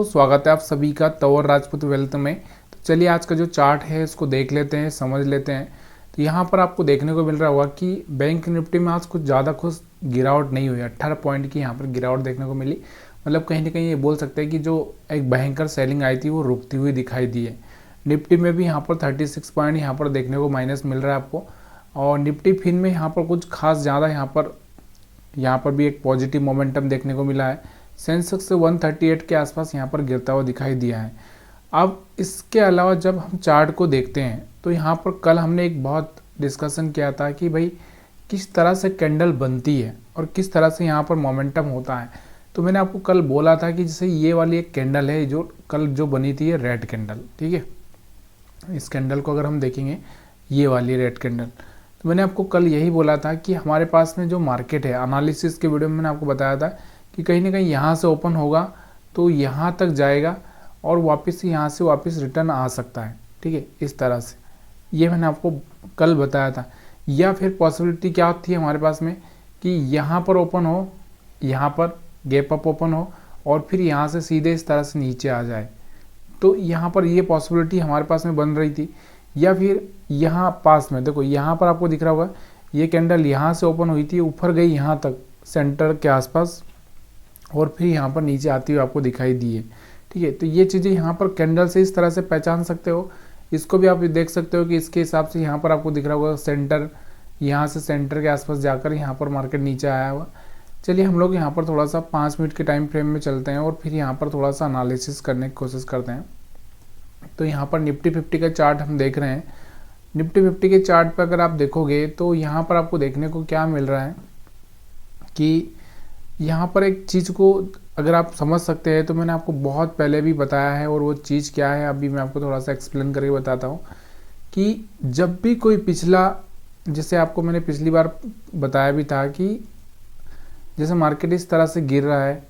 दोस्तों, स्वागत है आप सभी का तंवर राजपूत वेल्थ में। तो चलिए आज का जो चार्ट है इसको देख लेते हैं, समझ लेते हैं। तो यहाँ पर आपको देखने को मिल रहा होगा कि बैंक निफ्टी में आज कुछ ज़्यादा कुछ गिरावट नहीं हुई। 18 पॉइंट की यहाँ पर गिरावट देखने को मिली। मतलब कहीं ना कहीं ये बोल सकते हैं कि जो एक भयंकर सेलिंग आई थी वो रुकती हुई दिखाई दी है। निफ्टी में भी यहाँ पर 36 पॉइंट यहाँ पर देखने को माइनस मिल रहा है आपको। और निफ्टी फिन में यहाँ पर कुछ खास ज़्यादा यहाँ पर भी एक पॉजिटिव मोमेंटम देखने को मिला है। सेंसेक्स से 138 के आसपास यहाँ पर गिरता हुआ दिखाई दिया है। अब इसके अलावा जब हम चार्ट को देखते हैं तो यहाँ पर कल हमने एक बहुत डिस्कशन किया था कि भाई किस तरह से कैंडल बनती है और किस तरह से यहाँ पर मोमेंटम होता है। तो मैंने आपको कल बोला था कि जैसे ये वाली एक कैंडल है जो कल जो बनी थी, ये रेड कैंडल, ठीक है। इस कैंडल को अगर हम देखेंगे, ये वाली रेड कैंडल, तो मैंने आपको कल यही बोला था कि हमारे पास में जो मार्केट है, एनालिसिस के वीडियो में मैंने आपको बताया था कि कहीं ना कहीं यहाँ से ओपन होगा तो यहाँ तक जाएगा और वापस यहाँ से वापस रिटर्न आ सकता है, ठीक है। इस तरह से ये मैंने आपको कल बताया था। या फिर पॉसिबिलिटी क्या थी हमारे पास में कि यहाँ पर ओपन हो, यहाँ पर गैप अप ओपन हो और फिर यहाँ से सीधे इस तरह से नीचे आ जाए। तो यहाँ पर ये पॉसिबिलिटी हमारे पास में बन रही थी। या फिर यहाँ पास में देखो, यहाँ पर आपको दिख रहा होगा ये कैंडल यहाँ से ओपन हुई थी, ऊपर गई यहाँ तक सेंटर के आसपास और फिर यहाँ पर नीचे आती हुई आपको दिखाई दी है, ठीक है। तो ये चीज़ें यहाँ पर कैंडल से इस तरह से पहचान सकते हो। इसको भी आप देख सकते हो कि इसके हिसाब से यहाँ पर आपको दिख रहा होगा सेंटर, यहाँ से सेंटर के आसपास जाकर यहाँ पर मार्केट नीचे आया हुआ। चलिए हम लोग यहाँ पर थोड़ा सा 5 मिनट के टाइम फ्रेम में चलते हैं और फिर यहाँ पर थोड़ा सा एनालिसिस करने की कोशिश करते हैं। तो यहाँ पर निफ्टी 50 का चार्ट हम देख रहे हैं। निफ्टी 50 के चार्ट पर अगर आप देखोगे तो यहाँ पर आपको देखने को क्या मिल रहा है कि यहाँ पर एक चीज़ को अगर आप समझ सकते हैं तो मैंने आपको बहुत पहले भी बताया है, और वो चीज़ क्या है अभी मैं आपको थोड़ा सा एक्सप्लेन करके बताता हूँ कि जब भी कोई पिछला, जैसे आपको मैंने पिछली बार बताया भी था कि जैसे मार्केट इस तरह से गिर रहा है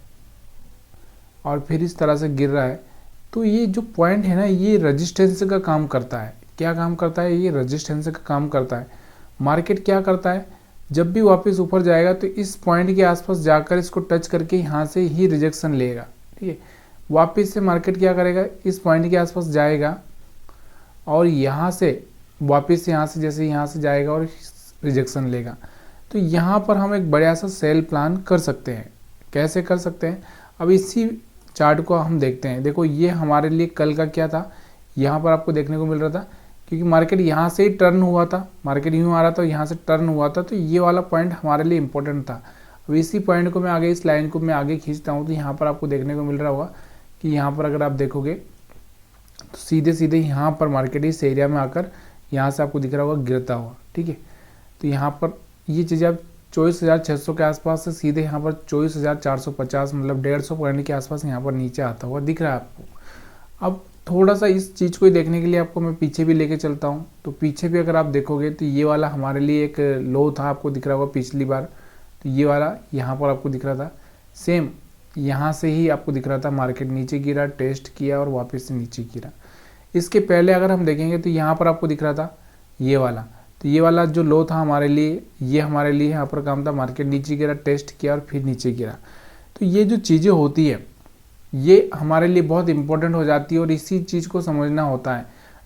और फिर इस तरह से गिर रहा है, तो ये जो पॉइंट है ना, ये रजिस्टेंस का काम करता है। क्या काम करता है? ये रजिस्टेंस का काम करता है। मार्केट क्या करता है, जब भी वापस ऊपर जाएगा तो इस पॉइंट के आसपास जाकर इसको टच करके यहाँ से ही रिजेक्शन लेगा, ठीक है। वापस से मार्केट क्या करेगा, इस पॉइंट के आसपास जाएगा और यहाँ से वापस यहाँ से जैसे यहाँ से जाएगा और रिजेक्शन लेगा। तो यहाँ पर हम एक बड़ा सा सेल प्लान कर सकते हैं। कैसे कर सकते हैं? अब इसी चार्ट को हम देखते हैं। देखो ये हमारे लिए कल का क्या था, यहाँ पर आपको देखने को मिल रहा था क्योंकि मार्केट यहाँ से ही टर्न हुआ था, मार्केट यूँ आ रहा था, यहाँ से टर्न हुआ था, तो ये वाला पॉइंट हमारे लिए इंपॉर्टेंट था। अब इसी पॉइंट को मैं आगे, इस लाइन को मैं आगे खींचता हूँ तो यहाँ पर आपको देखने को मिल रहा होगा कि यहाँ पर अगर आप देखोगे तो सीधे सीधे यहाँ पर मार्केट इस एरिया में आकर यहाँ से आपको दिख रहा होगा गिरता हुआ, ठीक है। तो यहाँ पर ये चीज़ें आप 24,600 के आसपास से सीधे यहाँ पर 24,450, मतलब 150 पॉइंट के आसपास यहाँ पर नीचे आता हुआ दिख रहा है आपको। अब थोड़ा सा इस चीज़ को देखने के लिए आपको मैं पीछे भी लेके चलता हूँ। तो पीछे भी अगर आप देखोगे तो ये वाला हमारे लिए एक लो था, आपको दिख रहा होगा पिछली बार। तो ये वाला यहाँ पर आपको दिख रहा था, सेम यहाँ से ही आपको दिख रहा था मार्केट नीचे गिरा, टेस्ट किया और वापस से नीचे गिरा। इसके पहले अगर हम देखेंगे तो यहाँ पर आपको दिख रहा था ये वाला, तो ये वाला जो लो था हमारे लिए, ये हमारे लिए यहाँ पर काम था, मार्केट नीचे गिरा, टेस्ट किया और फिर नीचे गिरा। तो ये जो चीज़ें होती है ये हमारे लिए बहुत इंपॉर्टेंट हो जाती है और इसी चीज़ को समझना होता है।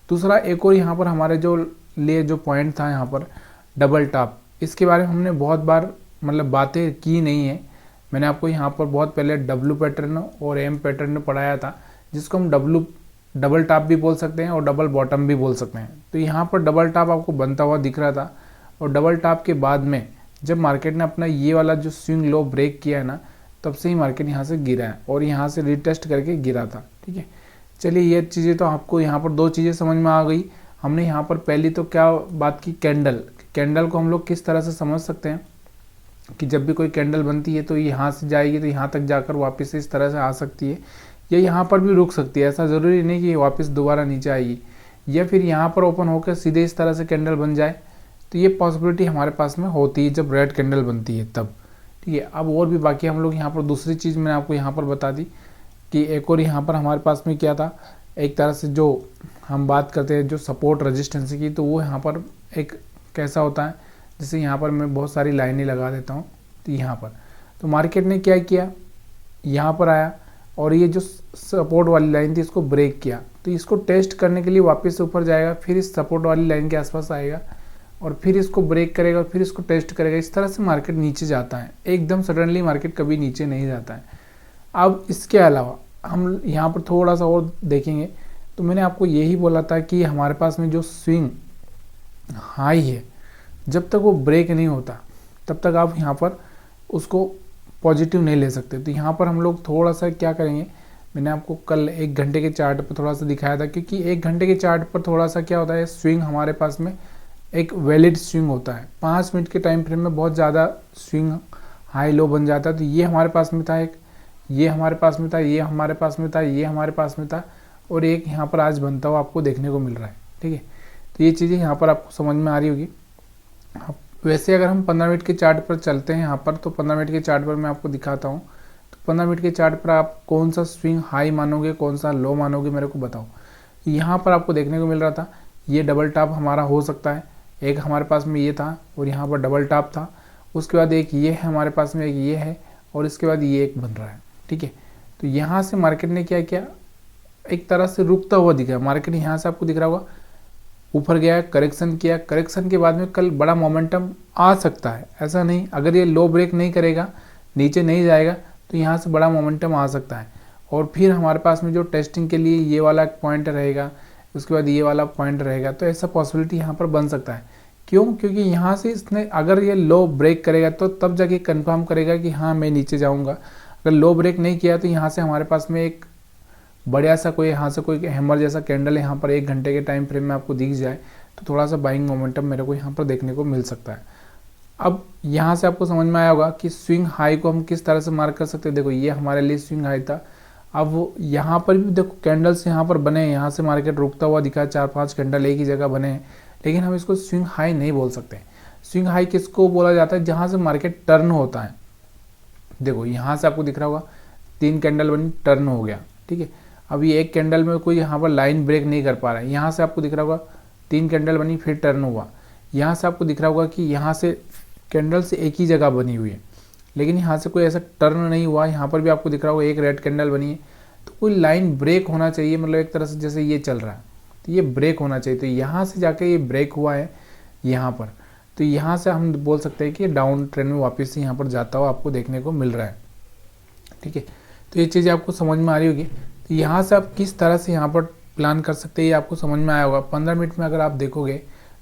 दूसरा एक और यहाँ पर हमारे जो लिए जो पॉइंट था यहाँ पर डबल टॉप, इसके बारे में हमने बहुत बार मतलब बातें की नहीं है। मैंने आपको यहाँ पर बहुत पहले डब्लू पैटर्न और एम पैटर्न पढ़ाया था, जिसको हम डबल टॉप भी बोल सकते हैं और डबल बॉटम भी बोल सकते हैं। तो यहाँ पर डबल टॉप आपको बनता हुआ दिख रहा था और डबल टॉप के बाद में जब मार्केट ने अपना ये वाला जो स्विंग लो ब्रेक किया है ना, तब से ही मार्केट यहाँ से गिरा है और यहाँ से रिटेस्ट करके गिरा था, ठीक है। चलिए ये चीज़ें तो आपको यहाँ पर 2 चीज़ें समझ में आ गई। हमने यहाँ पर पहली तो क्या बात की, कैंडल को हम लोग किस तरह से समझ सकते हैं कि जब भी कोई कैंडल बनती है तो यहाँ से जाएगी तो यहाँ तक जाकर वापस से इस तरह से आ सकती है, या यहाँ पर भी रुक सकती है। ऐसा ज़रूरी नहीं कि वापस दोबारा नीचे आएगी, या फिर यहाँ पर ओपन होकर सीधे इस तरह से कैंडल बन जाए। तो ये पॉसिबिलिटी हमारे पास में होती है जब रेड कैंडल बनती है तब, ठीक है। अब और भी बाकी हम लोग यहाँ पर दूसरी चीज़ मैंने आपको यहाँ पर बता दी कि एक और यहाँ पर हमारे पास में क्या था, एक तरह से जो हम बात करते हैं जो सपोर्ट रेजिस्टेंस की, तो वो यहाँ पर एक कैसा होता है, जैसे यहाँ पर मैं बहुत सारी लाइनें लगा देता हूँ। तो यहाँ पर तो मार्केट ने क्या किया, यहाँ पर आया और ये जो सपोर्ट वाली लाइन थी इसको ब्रेक किया, तो इसको टेस्ट करने के लिए वापस से ऊपर जाएगा, फिर इस सपोर्ट वाली लाइन के आसपास आएगा और फिर इसको ब्रेक करेगा और फिर इसको टेस्ट करेगा। इस तरह से मार्केट नीचे जाता है, एकदम सडनली मार्केट कभी नीचे नहीं जाता है। अब इसके अलावा हम यहाँ पर थोड़ा सा और देखेंगे, तो मैंने आपको यही बोला था कि हमारे पास में जो स्विंग हाई है, जब तक वो ब्रेक नहीं होता तब तक आप यहाँ पर उसको पॉजिटिव नहीं ले सकते। तो यहाँ पर हम लोग थोड़ा सा क्या करेंगे, मैंने आपको कल 1 घंटे के चार्ट पर थोड़ा सा दिखाया था, क्योंकि 1 घंटे के चार्ट पर थोड़ा सा क्या होता है, स्विंग हमारे पास में एक वैलिड स्विंग होता है। 5 मिनट के टाइम फ्रेम में बहुत ज़्यादा स्विंग हाई लो बन जाता है। तो ये हमारे पास में था, एक ये हमारे पास में था, ये हमारे पास में था, ये हमारे पास में था, और एक यहाँ पर आज बनता हुआ आपको देखने को मिल रहा है। ठीक है, तो ये चीज़ें यहाँ पर आपको समझ में आ रही होगी। वैसे अगर हम 15 मिनट के चार्ट पर चलते हैं यहाँ पर, तो 15 मिनट के चार्ट पर मैं आपको दिखाता हूँ। तो 15 मिनट के चार्ट पर आप कौन सा स्विंग हाई मानोगे, कौन सा लो मानोगे, मेरे को बताओ। यहाँ पर आपको देखने को मिल रहा था ये डबल टॉप हमारा हो सकता है, एक हमारे पास में ये था और यहाँ पर डबल टॉप था, उसके बाद एक ये है हमारे पास में, एक ये है और इसके बाद ये एक बन रहा है। ठीक है, तो यहाँ से मार्केट ने क्या किया, एक तरह से रुकता हुआ दिखा। मार्केट यहाँ से आपको दिख रहा होगा ऊपर गया, करेक्शन किया, करेक्शन के बाद में कल बड़ा मोमेंटम आ सकता है, ऐसा नहीं, अगर ये लो ब्रेक नहीं करेगा, नीचे नहीं जाएगा, तो यहाँ से बड़ा मोमेंटम आ सकता है। और फिर हमारे पास में जो टेस्टिंग के लिए ये वाला पॉइंट रहेगा, उसके बाद ये वाला पॉइंट रहेगा, तो ऐसा पॉसिबिलिटी यहाँ पर बन सकता है। क्यों? क्योंकि यहाँ से इसने अगर ये लो ब्रेक करेगा तो तब जाके कंफर्म करेगा कि हाँ मैं नीचे जाऊँगा। अगर लो ब्रेक नहीं किया तो यहाँ से हमारे पास में एक बढ़िया सा कोई यहाँ से कोई हैमर जैसा कैंडल यहाँ पर 1 घंटे के टाइम फ्रेम में आपको दिख जाए, तो थोड़ा सा बाइंग मोमेंटम मेरे को यहाँ पर देखने को मिल सकता है। अब यहाँ से आपको समझ में आया होगा कि स्विंग हाई को हम किस तरह से मार्क कर सकते हैं। देखो ये हमारे लिए स्विंग हाई था, अब वो यहाँ पर भी देखो कैंडल्स यहाँ पर बने हैं, यहाँ से मार्केट रुकता हुआ दिखा, 4-5 कैंडल एक ही जगह बने हैं, लेकिन हम इसको स्विंग हाई नहीं बोल सकते। स्विंग हाई किसको बोला जाता है, जहाँ से मार्केट टर्न होता है। देखो यहाँ से आपको दिख रहा होगा 3 कैंडल बनी, टर्न हो गया। ठीक है, अब ये एक कैंडल में कोई यहाँ पर लाइन ब्रेक नहीं कर पा रहा है, यहाँ से आपको दिख रहा होगा 3 कैंडल बनी फिर टर्न हुआ। यहाँ से आपको दिख रहा होगा कि यहाँ से कैंडल से एक ही जगह बनी हुई है, लेकिन यहाँ से कोई ऐसा टर्न नहीं हुआ। यहाँ पर भी आपको दिख रहा होगा एक रेड कैंडल बनी है, तो कोई लाइन ब्रेक होना चाहिए, मतलब एक तरह से जैसे ये चल रहा है तो ये ब्रेक होना चाहिए। तो यहाँ से जाके ये ब्रेक हुआ है यहाँ पर, तो यहाँ से हम बोल सकते हैं कि डाउन ट्रेंड में वापस से यहाँ पर जाता हुआ आपको देखने को मिल रहा है। ठीक है, तो ये चीज़ें आपको समझ में आ रही होगी। तो यहाँ से आप किस तरह से यहाँ पर प्लान कर सकते हैं ये आपको समझ में आया होगा। 15 मिनट में अगर आप देखोगे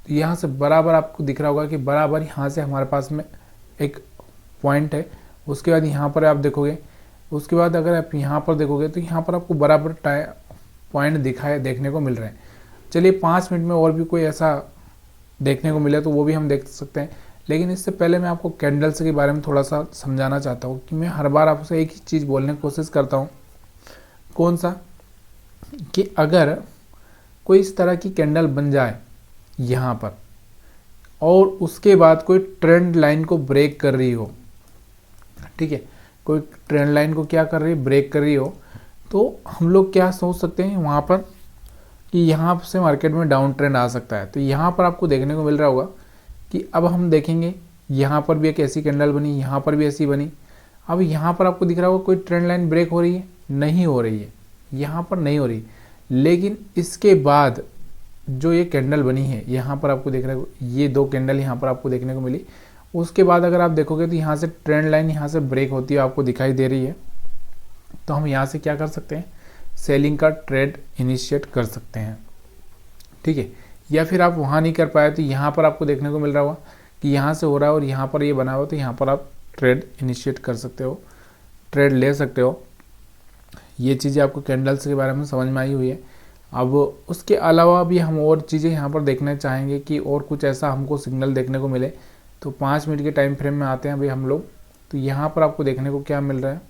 तो यहाँ से बराबर आपको दिख रहा होगा कि बराबर यहाँ से हमारे पास में एक पॉइंट है, उसके बाद यहाँ पर आप देखोगे, उसके बाद अगर आप यहाँ पर देखोगे तो यहाँ पर आपको बराबर पॉइंट देखने को मिल रहे हैं। चलिए 5 मिनट में और भी कोई ऐसा देखने को मिले तो वो भी हम देख सकते हैं, लेकिन इससे पहले मैं आपको कैंडल्स के बारे में थोड़ा सा समझाना चाहता हूँ कि मैं हर बार आपसे एक ही चीज़ बोलने की कोशिश करता हूँ। कौन सा? कि अगर कोई इस तरह की कैंडल बन जाए यहाँ पर और उसके बाद कोई ट्रेंड लाइन को ब्रेक कर रही हो, ठीक है, कोई ट्रेंड लाइन को क्या कर रही है, ब्रेक कर रही हो, तो हम लोग क्या सोच सकते हैं वहाँ पर कि यहाँ से मार्केट में डाउन ट्रेंड आ सकता है। तो यहाँ पर आपको देखने को मिल रहा होगा कि अब हम देखेंगे यहाँ पर भी एक ऐसी कैंडल बनी, यहाँ पर भी ऐसी बनी। अब यहाँ पर आपको दिख रहा होगा कोई ट्रेंड लाइन ब्रेक हो रही है, नहीं हो रही है, यहाँ पर नहीं हो रही। लेकिन इसके बाद जो ये कैंडल बनी है यहाँ पर आपको देख रहे हो, ये 2 कैंडल यहाँ पर आपको देखने को मिली। उसके बाद अगर आप देखोगे तो यहाँ से ट्रेंड लाइन यहाँ से ब्रेक होती है आपको दिखाई दे रही है। तो हम यहाँ से क्या कर सकते हैं, सेलिंग का ट्रेड इनिशिएट कर सकते हैं। ठीक है, या फिर आप वहाँ नहीं कर पाए तो यहाँ पर आपको देखने को मिल रहा होगा कि यहाँ से हो रहा है और यहाँ पर ये बना हुआ, तो यहाँ पर आप ट्रेड इनिशिएट कर सकते हो, ट्रेड ले सकते हो। ये चीज़ें आपको कैंडल्स के बारे में समझ में आई हुई है। अब उसके अलावा भी हम और चीज़ें यहाँ पर देखना चाहेंगे कि और कुछ ऐसा हमको सिग्नल देखने को मिले। तो 5 मिनट के टाइम फ्रेम में आते हैं अभी हम लोग। तो यहाँ पर आपको देखने को क्या मिल रहा है,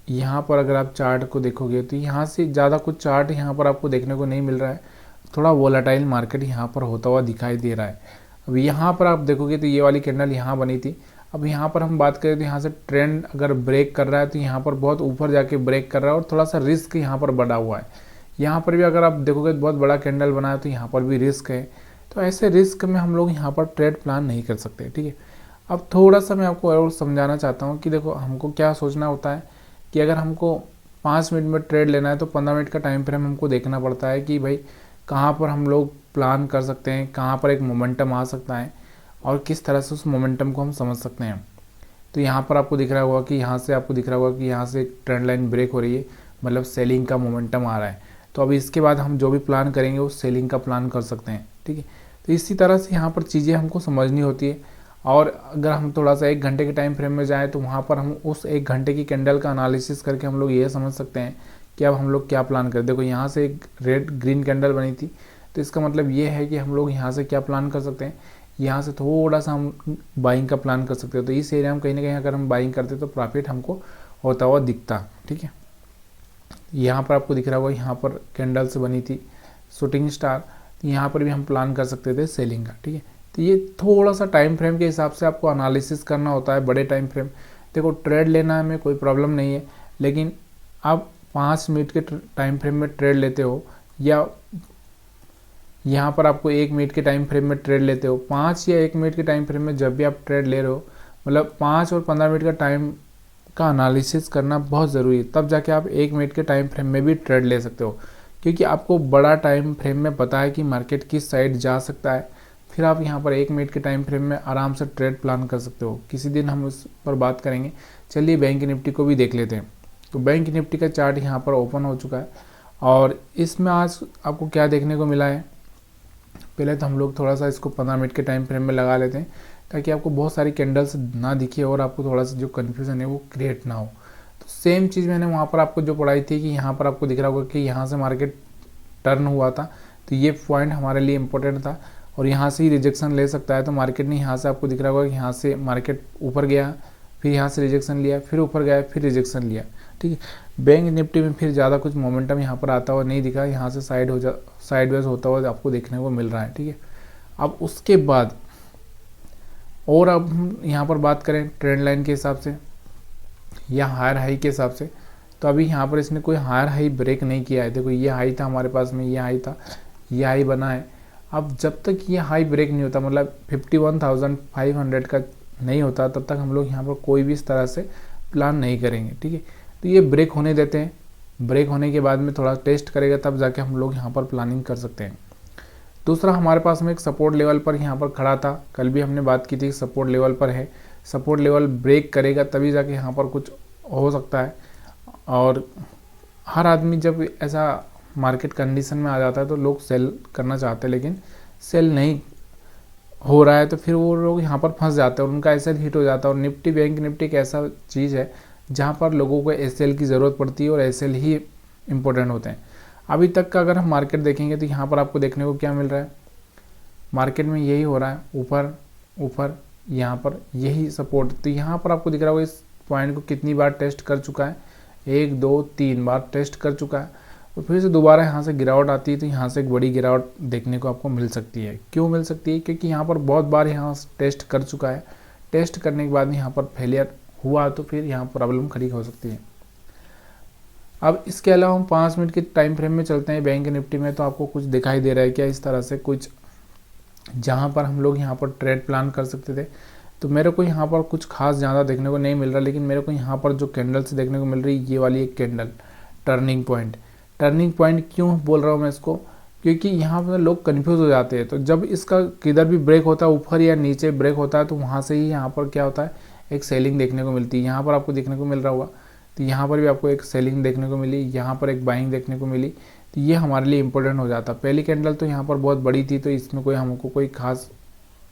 यहाँ पर अगर आप चार्ट को देखोगे तो यहाँ से ज़्यादा कुछ चार्ट यहाँ पर आपको देखने को नहीं मिल रहा है, थोड़ा वोलेटाइल मार्केट यहाँ पर होता हुआ दिखाई दे रहा है। अब यहाँ पर आप देखोगे तो ये वाली कैंडल यहाँ बनी थी। अब यहाँ पर हम बात करें तो यहाँ से ट्रेंड अगर ब्रेक कर रहा है तो यहाँ पर बहुत ऊपर जाके ब्रेक कर रहा है और थोड़ा सा रिस्क यहाँ पर बढ़ा हुआ है। यहाँ पर भी अगर आप देखोगे तो बहुत बड़ा कैंडल बना है तो यहाँ पर भी रिस्क है। तो ऐसे रिस्क में हम लोग यहाँ पर ट्रेड प्लान नहीं कर सकते। ठीक है, अब थोड़ा सा मैं आपको और समझाना चाहता हूँ कि देखो हमको क्या सोचना होता है कि अगर हमको 5 मिनट में ट्रेड लेना है तो 15 मिनट का टाइम फ्रेम हमको देखना पड़ता है कि भाई कहाँ पर हम लोग प्लान कर सकते हैं, कहाँ पर एक मोमेंटम आ सकता है और किस तरह से उस मोमेंटम को हम समझ सकते हैं। तो यहाँ पर आपको दिख रहा होगा कि यहाँ से आपको दिख रहा होगा कि यहाँ से एक ट्रेंड लाइन ब्रेक हो रही है, मतलब सेलिंग का मोमेंटम आ रहा है। तो अब इसके बाद हम जो भी प्लान करेंगे वो सेलिंग का प्लान कर सकते हैं, ठीक है। तो इसी तरह से यहाँ पर चीज़ें हमको समझनी होती है। और अगर हम थोड़ा सा 1 घंटे के टाइम फ्रेम में जाएँ तो वहाँ पर हम उस 1 घंटे की कैंडल का एनालिसिस करके हम लोग ये समझ सकते हैं कि अब हम लोग क्या प्लान करें। देखो यहाँ से एक रेड ग्रीन कैंडल बनी थी, तो इसका मतलब ये है कि हम लोग यहाँ से क्या प्लान कर सकते हैं, यहाँ से थोड़ा सा हम बाइंग का प्लान कर सकते हो। तो इस एरिया में कहीं ना कहीं अगर हम बाइंग करते तो प्रॉफिट हमको होता हुआ दिखता, ठीक है। यहाँ पर आपको दिख रहा होगा, यहाँ पर कैंडल से बनी थी शूटिंग स्टार, यहाँ पर भी हम प्लान कर सकते थे सेलिंग का, ठीक है। तो ये थोड़ा सा टाइम फ्रेम के हिसाब से आपको एनालिसिस करना होता है, बड़े टाइम फ्रेम। देखो ट्रेड लेना है में कोई प्रॉब्लम नहीं है, लेकिन आप 5 मिनट के टाइम फ्रेम में ट्रेड लेते हो या यहाँ पर आपको 1 मिनट के टाइम फ्रेम में ट्रेड लेते हो, 5 या 1 मिनट के टाइम फ्रेम में जब भी आप ट्रेड ले रहे हो, मतलब 5 और 15 मिनट का टाइम का एनालिसिस करना बहुत ज़रूरी है। तब जाके आप 1 मिनट के टाइम फ्रेम में भी ट्रेड ले सकते हो, क्योंकि आपको बड़ा टाइम फ्रेम में पता है कि मार्केट किस साइड जा सकता है। फिर आप यहाँ पर 1 मिनट के टाइम फ्रेम में आराम से ट्रेड प्लान कर सकते हो। किसी दिन हम उस पर बात करेंगे। चलिए बैंक निफ्टी को भी देख लेते हैं। तो बैंक निफ्टी का चार्ट यहाँ पर ओपन हो चुका है और इसमें आज आपको क्या देखने को मिला है। पहले तो हम लोग थोड़ा सा इसको 15 मिनट के टाइम फ्रेम में लगा लेते हैं, ताकि आपको बहुत सारी कैंडल्स ना दिखे और आपको थोड़ा सा जो कन्फ्यूज़न है वो क्रिएट ना हो। तो सेम चीज़ मैंने वहाँ पर आपको जो पढ़ाई थी कि यहाँ पर आपको दिख रहा होगा कि यहाँ से मार्केट टर्न हुआ था, तो ये पॉइंट हमारे लिए इम्पोर्टेंट था और यहाँ से ही रिजेक्शन ले सकता है। तो मार्केट ने यहाँ से आपको दिख रहा होगा कि यहाँ से मार्केट ऊपर गया, फिर यहाँ से रिजेक्शन लिया, फिर ऊपर गया, फिर रिजेक्शन लिया, ठीक है। बैंक निफ्टी में फिर ज़्यादा कुछ मोमेंटम यहाँ पर आता हुआ नहीं दिखा, यहाँ से साइडवेज होता हुआ आपको देखने को मिल रहा है, ठीक है। अब उसके बाद और अब हम यहाँ पर बात करें ट्रेंड लाइन के हिसाब से या हायर हाई के हिसाब से, तो अभी यहाँ पर इसने कोई हायर हाई ब्रेक नहीं किया है। देखो ये हाई था हमारे पास में, ये हाई था, ये हाई बना है। अब जब तक ये हाई ब्रेक नहीं होता, मतलब 51,500 का नहीं होता, तब तक हम लोग यहाँ पर कोई भी इस तरह से प्लान नहीं करेंगे, ठीक है। तो ये ब्रेक होने देते हैं, ब्रेक होने के बाद में थोड़ा टेस्ट करेगा, तब जाके हम लोग यहाँ पर प्लानिंग कर सकते हैं। दूसरा हमारे पास में एक सपोर्ट लेवल पर यहाँ पर खड़ा था, कल भी हमने बात की थी सपोर्ट लेवल पर है। सपोर्ट लेवल ब्रेक करेगा तभी जाके यहाँ पर कुछ हो सकता है। और हर आदमी जब ऐसा मार्केट कंडीशन में आ जाता है तो लोग सेल करना चाहते हैं, लेकिन सेल नहीं हो रहा है तो फिर वो लोग यहाँ पर फंस जाते हैं और उनका एसएल हिट हो जाता है। और निफ्टी बैंक निफ्टी एक ऐसा चीज़ है जहाँ पर लोगों को एसएल की ज़रूरत पड़ती है और एसएल ही इम्पोर्टेंट होते हैं। अभी तक का अगर हम मार्केट देखेंगे तो यहाँ पर आपको देखने को क्या मिल रहा है, मार्केट में यही हो रहा है, ऊपर ऊपर यहाँ पर यही सपोर्ट। तो यहाँ पर आपको दिख रहा होगा इस पॉइंट को कितनी बार टेस्ट कर चुका है, 1 2 3 बार टेस्ट कर चुका है। और फिर से दोबारा यहाँ से गिरावट आती है, तो यहाँ से एक बड़ी गिरावट देखने को आपको मिल सकती है। क्यों मिल सकती है, क्योंकि यहाँ पर बहुत बार यहाँ टेस्ट कर चुका है। टेस्ट करने के बाद यहाँ पर फेलियर हुआ तो फिर यहाँ प्रॉब्लम खड़ी हो सकती है। अब इसके अलावा हम 5 मिनट के टाइम फ्रेम में चलते हैं बैंक निफ्टी में, तो आपको कुछ दिखाई दे रहा है क्या इस तरह से कुछ, जहाँ पर हम लोग यहाँ पर ट्रेड प्लान कर सकते थे। तो मेरे को यहाँ पर कुछ खास ज़्यादा देखने को नहीं मिल रहा, लेकिन मेरे को यहाँ पर जो कैंडल्स देखने को मिल रही है, ये वाली एक candle turning point. Turning point क्यों बोल रहा हूँ मैं इसको, क्योंकि यहाँ पर लोग कन्फ्यूज़ हो जाते हैं। तो जब इसका किधर भी ब्रेक होता है, ऊपर या नीचे ब्रेक होता है, तो वहाँ से ही यहाँ पर क्या होता है, एक सेलिंग देखने को मिलती है। यहाँ पर आपको देखने को मिल रहा होगा, तो यहाँ पर भी आपको एक सेलिंग देखने को मिली, यहाँ पर एक बाइंग देखने को मिली। तो ये हमारे लिए इंपॉर्टेंट हो जाता। पहली कैंडल तो यहाँ पर बहुत बड़ी थी, तो इसमें कोई हमको कोई खास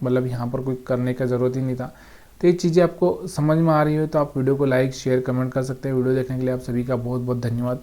मतलब यहाँ पर कोई करने का ज़रूरत ही नहीं था। तो ये चीज़ें आपको समझ में आ रही हो तो आप वीडियो को लाइक शेयर कमेंट कर सकते हैं। वीडियो देखने के लिए आप सभी का बहुत बहुत धन्यवाद।